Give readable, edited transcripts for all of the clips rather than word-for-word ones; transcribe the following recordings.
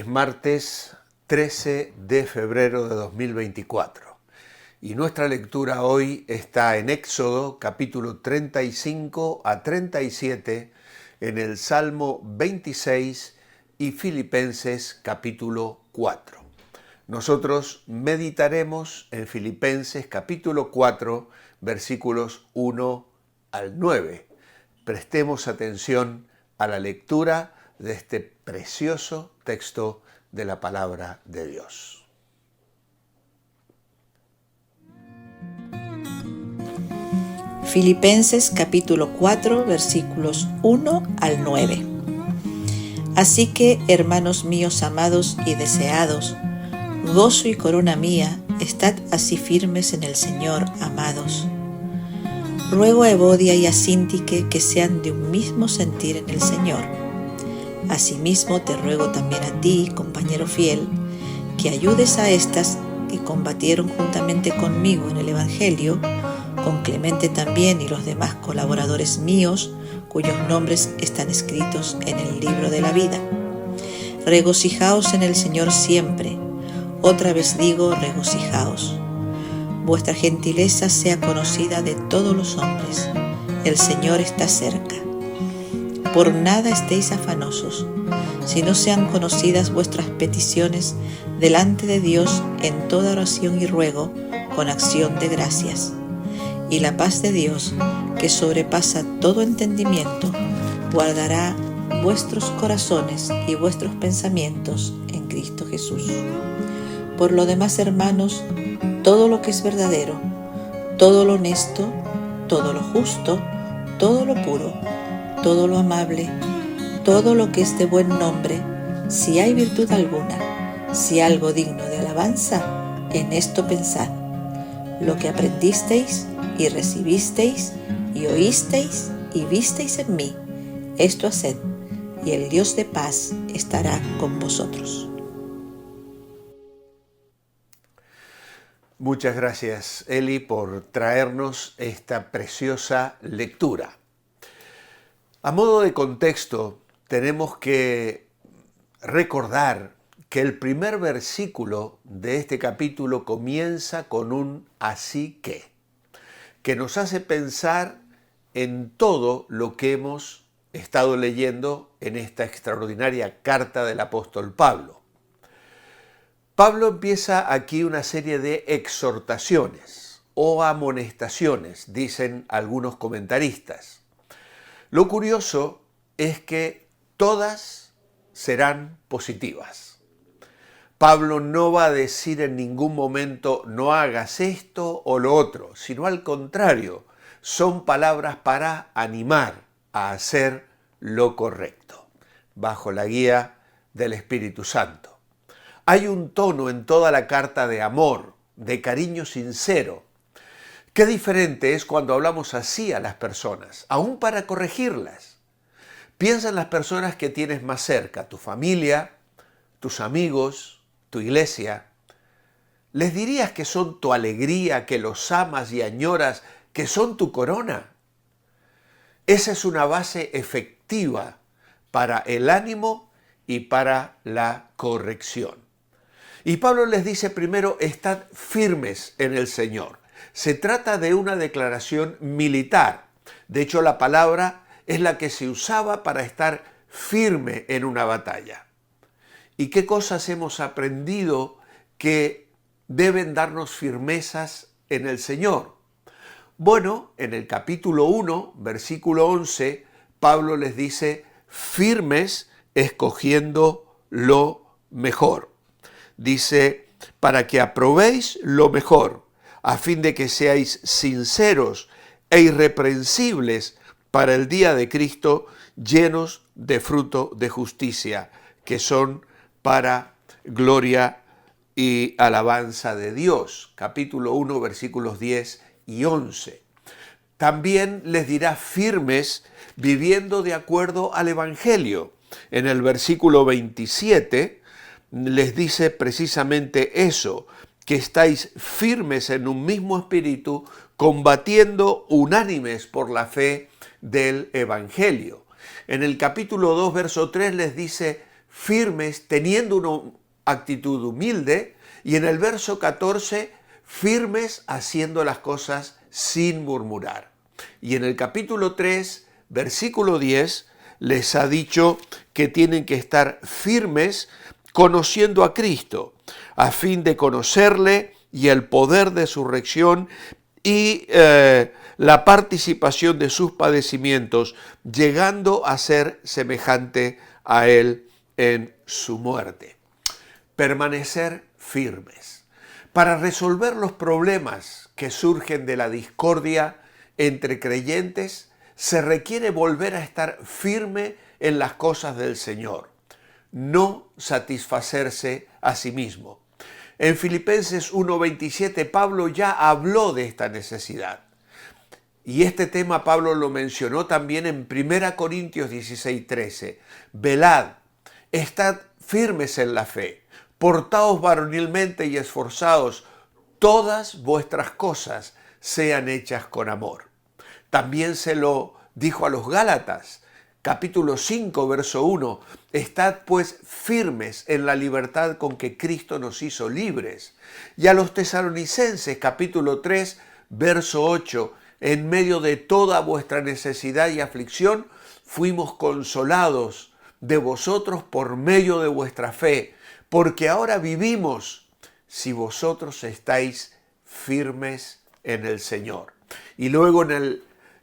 martes 13 de febrero de 2024 y nuestra lectura hoy está en Éxodo capítulo 35 a 37, en el Salmo 26 y Filipenses capítulo 4. Nosotros meditaremos en Filipenses capítulo 4, versículos 1 al 9. Prestemos atención a la lectura de este precioso texto de la palabra de Dios. Filipenses capítulo 4 versículos 1 al 9. Así que, hermanos míos amados y deseados, gozo y corona mía, estad así firmes en el Señor, amados. Ruego a Evodia y a Síntique que sean de un mismo sentir en el Señor. Asimismo te ruego también a ti, compañero fiel, que ayudes a estas que combatieron juntamente conmigo en el Evangelio, con Clemente también y los demás colaboradores míos, cuyos nombres están escritos en el libro de la vida. Regocijaos en el Señor siempre. Otra vez digo, regocijaos. Vuestra gentileza sea conocida de todos los hombres. El Señor está cerca. Por nada estéis afanosos, sino sean conocidas vuestras peticiones delante de Dios en toda oración y ruego, con acción de gracias. Y la paz de Dios, que sobrepasa todo entendimiento, guardará vuestros corazones y vuestros pensamientos en Cristo Jesús. Por lo demás, hermanos, todo lo que es verdadero, todo lo honesto, todo lo justo, todo lo puro, todo lo amable, todo lo que es de buen nombre, si hay virtud alguna, si algo digno de alabanza, en esto pensad. Lo que aprendisteis y recibisteis y oísteis y visteis en mí, esto haced, y el Dios de paz estará con vosotros. Muchas gracias, Eli, por traernos esta preciosa lectura. A modo de contexto, tenemos que recordar que el primer versículo de este capítulo comienza con un así que nos hace pensar en todo lo que hemos estado leyendo en esta extraordinaria carta del apóstol Pablo. Pablo empieza aquí una serie de exhortaciones o amonestaciones, dicen algunos comentaristas. Lo curioso es que todas serán positivas. Pablo no va a decir en ningún momento no hagas esto o lo otro, sino al contrario, son palabras para animar a hacer lo correcto, bajo la guía del Espíritu Santo. Hay un tono en toda la carta de amor, de cariño sincero. Qué diferente es cuando hablamos así a las personas, aún para corregirlas. Piensa en las personas que tienes más cerca, tu familia, tus amigos, tu iglesia. ¿Les dirías que son tu alegría, que los amas y añoras, que son tu corona? Esa es una base efectiva para el ánimo y para la corrección. Y Pablo les dice primero, estad firmes en el Señor. Se trata de una declaración militar. De hecho, la palabra es la que se usaba para estar firme en una batalla. ¿Y qué cosas hemos aprendido que deben darnos firmezas en el Señor? Bueno, en el capítulo 1, versículo 11, Pablo les dice, firmes escogiendo lo mejor. Dice, para que aprobéis lo mejor, a fin de que seáis sinceros e irreprensibles para el día de Cristo, llenos de fruto de justicia, que son para gloria y alabanza de Dios. Capítulo 1, versículos 10 y 11. También les dirá firmes viviendo de acuerdo al Evangelio. En el versículo 27 les dice precisamente eso, que estáis firmes en un mismo espíritu, combatiendo unánimes por la fe del Evangelio. En el capítulo 2, verso 3 les dice, firmes teniendo una actitud humilde, y en el verso 14, firmes haciendo las cosas sin murmurar. Y en el capítulo 3, versículo 10, les ha dicho que tienen que estar firmes conociendo a Cristo, a fin de conocerle y el poder de su resurrección y la participación de sus padecimientos, llegando a ser semejante a él en su muerte. Permanecer firmes. Para resolver los problemas que surgen de la discordia entre creyentes, se requiere volver a estar firme en las cosas del Señor, no satisfacerse a sí mismo. En Filipenses 1:27 Pablo ya habló de esta necesidad. Y este tema Pablo lo mencionó también en 1 Corintios 16:13. Velad, estad firmes en la fe, portaos varonilmente y esforzaos, todas vuestras cosas sean hechas con amor. También se lo dijo a los Gálatas, capítulo 5, verso 1, estad pues firmes en la libertad con que Cristo nos hizo libres. Y a los Tesalonicenses, capítulo 3, verso 8, en medio de toda vuestra necesidad y aflicción, fuimos consolados de vosotros por medio de vuestra fe, porque ahora vivimos si vosotros estáis firmes en el Señor. Y luego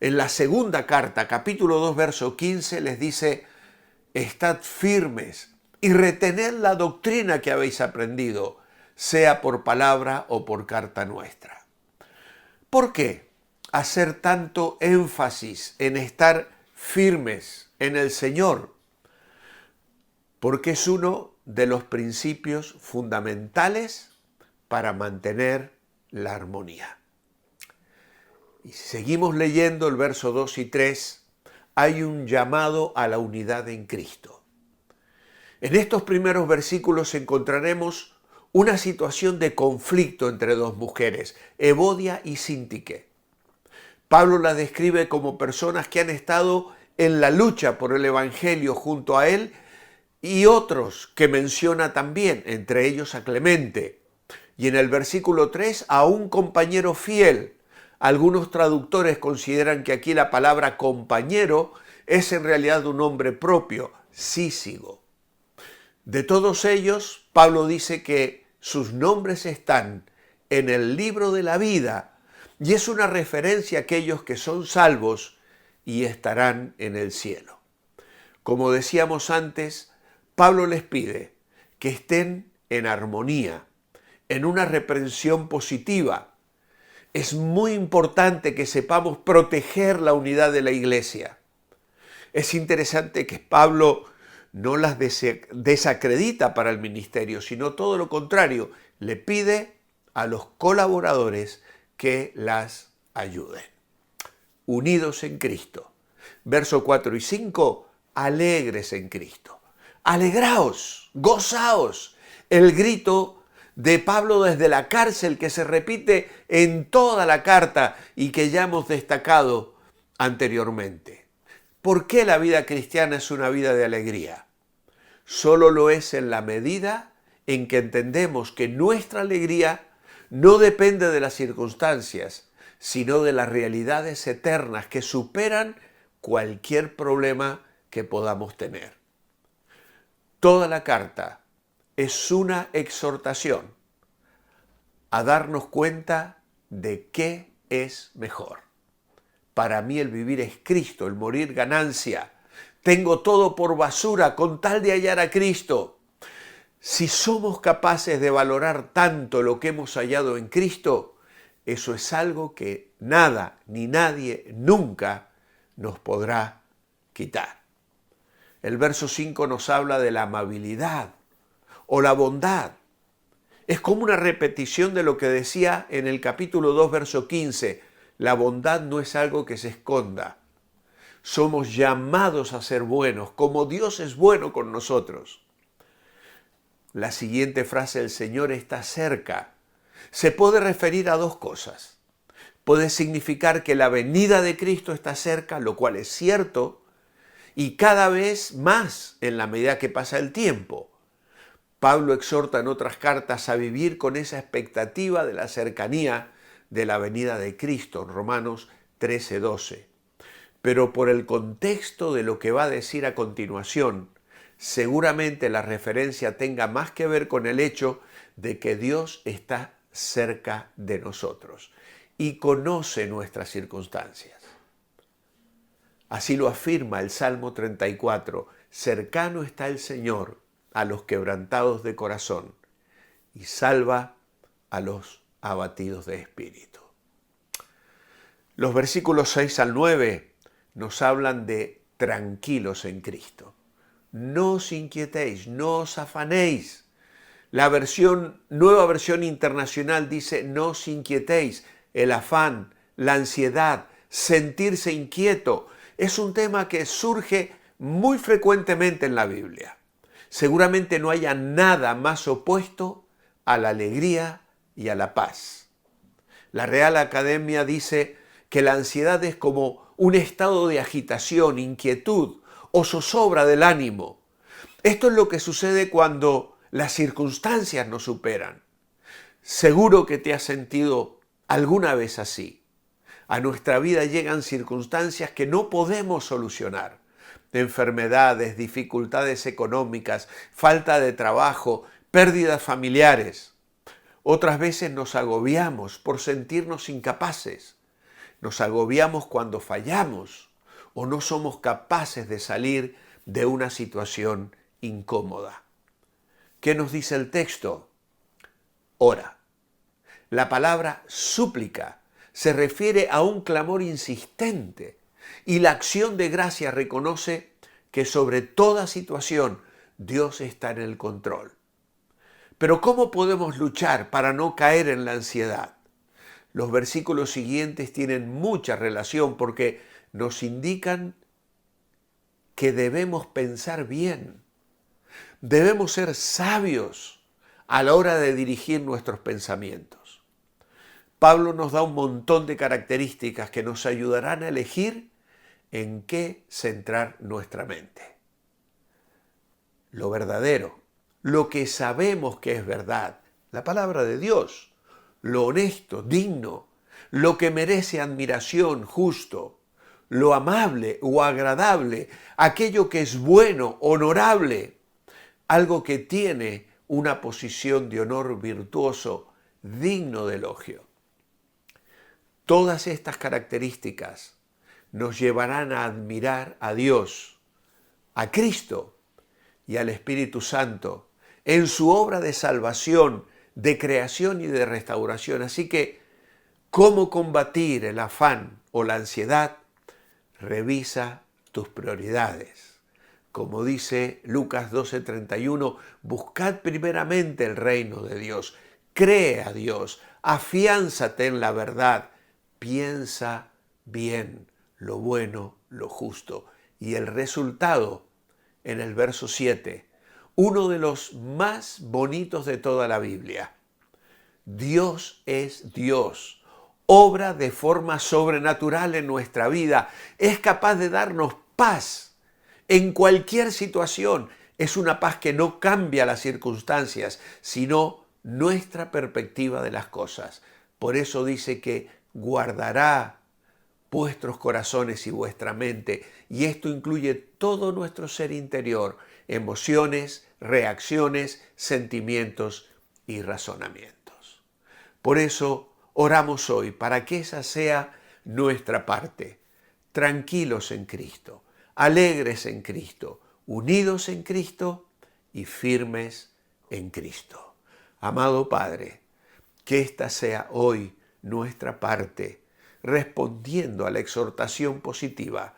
en la segunda carta, capítulo 2, verso 15, les dice, estad firmes y retened la doctrina que habéis aprendido, sea por palabra o por carta nuestra. ¿Por qué hacer tanto énfasis en estar firmes en el Señor? Porque es uno de los principios fundamentales para mantener la armonía. Y si seguimos leyendo el verso 2 y 3, hay un llamado a la unidad en Cristo. En estos primeros versículos encontraremos una situación de conflicto entre dos mujeres, Evodia y Síntique. Pablo las describe como personas que han estado en la lucha por el Evangelio junto a él y otros que menciona también, entre ellos a Clemente. Y en el versículo 3, a un compañero fiel. Algunos traductores consideran que aquí la palabra compañero es en realidad un nombre propio, Cícigo. De todos ellos, Pablo dice que sus nombres están en el libro de la vida y es una referencia a aquellos que son salvos y estarán en el cielo. Como decíamos antes, Pablo les pide que estén en armonía, en una reprensión positiva. Es muy importante que sepamos proteger la unidad de la iglesia. Es interesante que Pablo no las desacredita para el ministerio, sino todo lo contrario, le pide a los colaboradores que las ayuden. Unidos en Cristo. Verso 4 y 5, alegres en Cristo. Alegraos, gozaos. El grito de Pablo desde la cárcel que se repite en toda la carta y que ya hemos destacado anteriormente. ¿Por qué la vida cristiana es una vida de alegría? Solo lo es en la medida en que entendemos que nuestra alegría no depende de las circunstancias, sino de las realidades eternas que superan cualquier problema que podamos tener. Toda la carta es una exhortación a darnos cuenta de qué es mejor. Para mí el vivir es Cristo, el morir ganancia. Tengo todo por basura con tal de hallar a Cristo. Si somos capaces de valorar tanto lo que hemos hallado en Cristo, eso es algo que nada ni nadie nunca nos podrá quitar. El verso 5 nos habla de la amabilidad o la bondad. Es como una repetición de lo que decía en el capítulo 2, verso 15. La bondad no es algo que se esconda. Somos llamados a ser buenos, como Dios es bueno con nosotros. La siguiente frase, el Señor está cerca, se puede referir a dos cosas. Puede significar que la venida de Cristo está cerca, lo cual es cierto, y cada vez más en la medida que pasa el tiempo. Pablo exhorta en otras cartas a vivir con esa expectativa de la cercanía de la venida de Cristo, en Romanos 13:12. Pero por el contexto de lo que va a decir a continuación, seguramente la referencia tenga más que ver con el hecho de que Dios está cerca de nosotros y conoce nuestras circunstancias. Así lo afirma el Salmo 34, cercano está el Señor a los quebrantados de corazón y salva a los abatidos de espíritu. Los versículos 6 al 9 nos hablan de tranquilos en Cristo. No os inquietéis, no os afanéis. La nueva versión internacional dice no os inquietéis. El afán, la ansiedad, sentirse inquieto, es un tema que surge muy frecuentemente en la Biblia. Seguramente no haya nada más opuesto a la alegría y a la paz. La Real Academia dice que la ansiedad es como un estado de agitación, inquietud o zozobra del ánimo. Esto es lo que sucede cuando las circunstancias nos superan. Seguro que te has sentido alguna vez así. A nuestra vida llegan circunstancias que no podemos solucionar. Enfermedades, dificultades económicas, falta de trabajo, pérdidas familiares. Otras veces nos agobiamos por sentirnos incapaces. Nos agobiamos cuando fallamos o no somos capaces de salir de una situación incómoda. ¿Qué nos dice el texto? Ora. La palabra súplica se refiere a un clamor insistente y la acción de gracia reconoce que sobre toda situación Dios está en el control. Pero ¿cómo podemos luchar para no caer en la ansiedad? Los versículos siguientes tienen mucha relación porque nos indican que debemos pensar bien. Debemos ser sabios a la hora de dirigir nuestros pensamientos. Pablo nos da un montón de características que nos ayudarán a elegir en qué centrar nuestra mente. Lo verdadero, lo que sabemos que es verdad, la palabra de Dios, lo honesto, digno, lo que merece admiración, justo, lo amable o agradable, aquello que es bueno, honorable, algo que tiene una posición de honor virtuoso, digno de elogio. Todas estas características nos llevarán a admirar a Dios, a Cristo y al Espíritu Santo en su obra de salvación, de creación y de restauración. Así que, ¿cómo combatir el afán o la ansiedad? Revisa tus prioridades. Como dice Lucas 12:31, buscad primeramente el reino de Dios, cree a Dios, afiánzate en la verdad, piensa bien lo bueno, lo justo. Y el resultado, en el verso 7, uno de los más bonitos de toda la Biblia. Dios es Dios, obra de forma sobrenatural en nuestra vida, es capaz de darnos paz en cualquier situación. Es una paz que no cambia las circunstancias, sino nuestra perspectiva de las cosas. Por eso dice que guardará vuestros corazones y vuestra mente, y esto incluye todo nuestro ser interior, emociones, reacciones, sentimientos y razonamientos. Por eso oramos hoy para que esa sea nuestra parte. Tranquilos en Cristo, alegres en Cristo, unidos en Cristo y firmes en Cristo. Amado Padre, que esta sea hoy nuestra parte, respondiendo a la exhortación positiva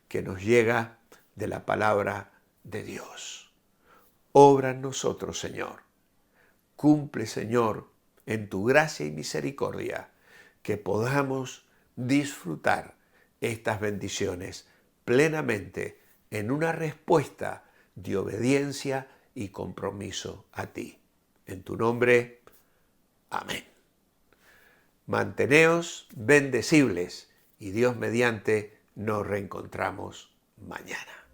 que nos llega de la palabra de Dios. Obra en nosotros, Señor. Cumple, Señor, en tu gracia y misericordia, que podamos disfrutar estas bendiciones plenamente en una respuesta de obediencia y compromiso a ti. En tu nombre, amén. Manteneos bendecibles y Dios mediante nos reencontramos mañana.